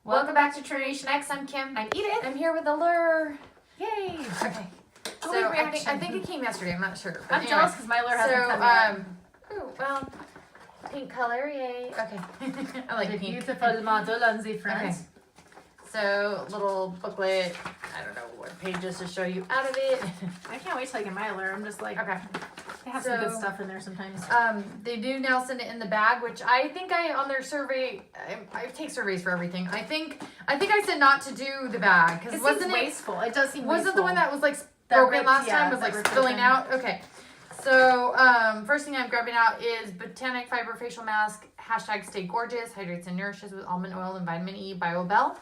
Welcome back to Generation X. I'm Kim. I'm Edith. I'm here with Allure. Yay! Okay. So So I think it came yesterday. I'm not sure. But I'm jealous because my Allure hasn't come yet. Ooh, well, pink color, yay. Okay. I like The pink. beautiful model on the front. Okay. So little booklet. I don't know what pages to show you out of it. I can't wait till I get my Allure. I'm just like, Okay. they have some good So, stuff in there sometimes. They do now send it in the bag, which I think on their survey, I take surveys for everything. I think I said not to do the bag because wasn't it wasteful? It does seem wasn't wasteful. the one that was like That broken ripped, last yeah, time was that like ripped spilling open. out? Okay. So first thing I'm grabbing out is Botanic Fiber Facial Mask. # Stay Gorgeous. Hydrates and nourishes with almond oil and vitamin E. BioBell.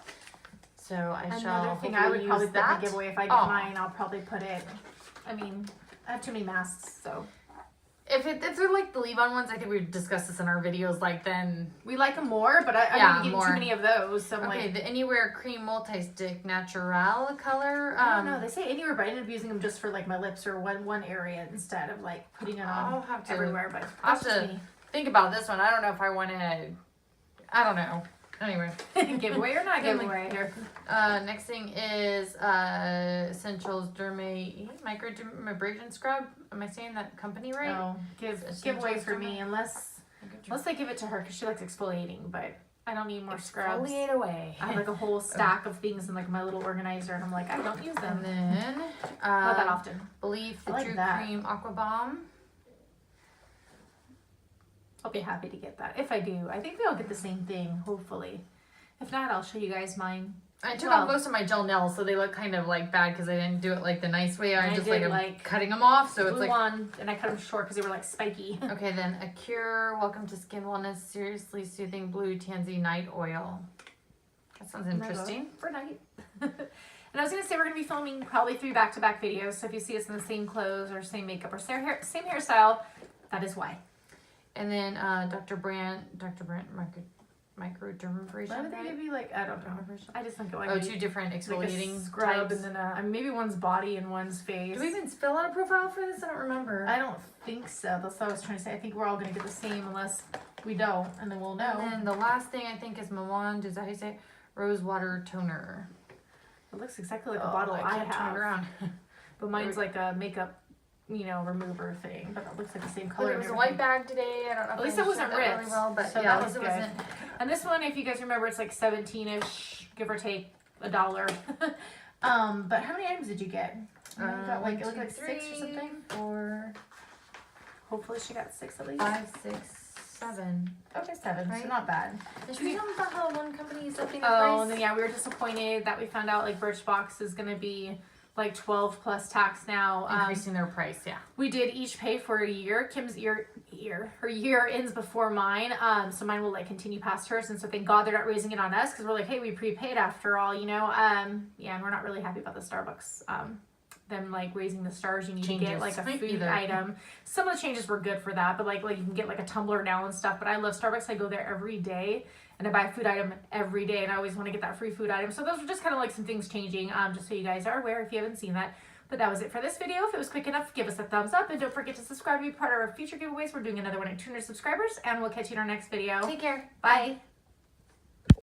So I shall Another thing I hopefully would probably use put in that. the giveaway if I get mine. I'll probably put it. I mean, I have too many masks, so. If they're like the leave-on ones, I think we've discussed this in our videos. Like then We like them more, but I'm Yeah, getting more. too many of those. So I'm okay, like, the Anywhere Cream Multi-Stick Natural color. I don't know. They say anywhere, but I ended up using them just for like my lips or one area instead of like putting it on I'll have to- everywhere. But I'll have that's just to me. think about this one. I don't know if I want to. I don't know. Anyway. Giveaway or not giveaway? Here. Next thing is Essentials Microdermabrasion Scrub. Am I saying that company right? No, giveaway for me unless they give it to her because she likes exfoliating. But I don't need more scrubs. Exfoliate away. I have like a whole stack of things in like my little organizer, and I'm like, I don't use them. And then Not that often. Believe the I like True that. Cream Aqua Bomb. I'll be happy to get that if I do. I think we all get the same thing, hopefully. If not, I'll show you guys mine. I took off most of my gel nails, so they look kind of like bad because I didn't do it like the nice way. I'm just like cutting them off, so it's glue like on, and I cut them short because they were like spiky. Okay, then a Cure Welcome to Skin Wellness Seriously Soothing Blue Tansy Night Oil. That sounds interesting. For night. And I was gonna say we're gonna be filming probably 3 back-to-back videos. So if you see us in the same clothes or same makeup or same hairstyle, that is why. And then Dr. Brandt Microdermabrasion. Why would they give you like, I don't know. I just think like 2 different exfoliating like a scrub types. and then maybe one's body and one's face. Do we even fill out a profile for this? I don't remember. I don't think so. That's what I was trying to say. I think we're all gonna get the same unless we don't, and then we'll know. And then the last thing I think is Mawan. Is that how you say it? Rose Water Toner. It looks exactly like the bottle I can't turn have. it around. But mine's like a makeup, remover thing. But it looks like the same color. But it was a white bag today. I don't know. At least it wasn't ripped. Really well, but so yeah, that was it good. wasn't. And this one, if you guys remember, it's like 17-ish, give or take $1. But how many items did you get? You got like, it looked like 6 or something? 4, Hopefully she got 6 at least. 5, 6, 7. Okay, 7. Right? So not bad. Did we talk about how one company is upping the Oh, price? and then we were disappointed that we found out like Birchbox is gonna be like 12 plus tax now. Increasing their price, yeah. We did each pay for a year. Kim's her year ends before mine. So mine will like continue past hers. And so thank God they're not raising it on us because we're like, hey, we prepaid after all, Yeah, and we're not really happy about the Starbucks. Them like raising the stars. You need to get like a food item. Some of the changes were good for that, but like you can get like a tumbler now and stuff. But I love Starbucks. I go there every day. And I buy a food item every day, and I always want to get that free food item. So those were just kind of like some things changing, just so you guys are aware if you haven't seen that. But that was it for this video. If it was quick enough, give us a thumbs up. And don't forget to subscribe to be part of our future giveaways. We're doing another one at 200 subscribers, and we'll catch you in our next video. Take care. Bye.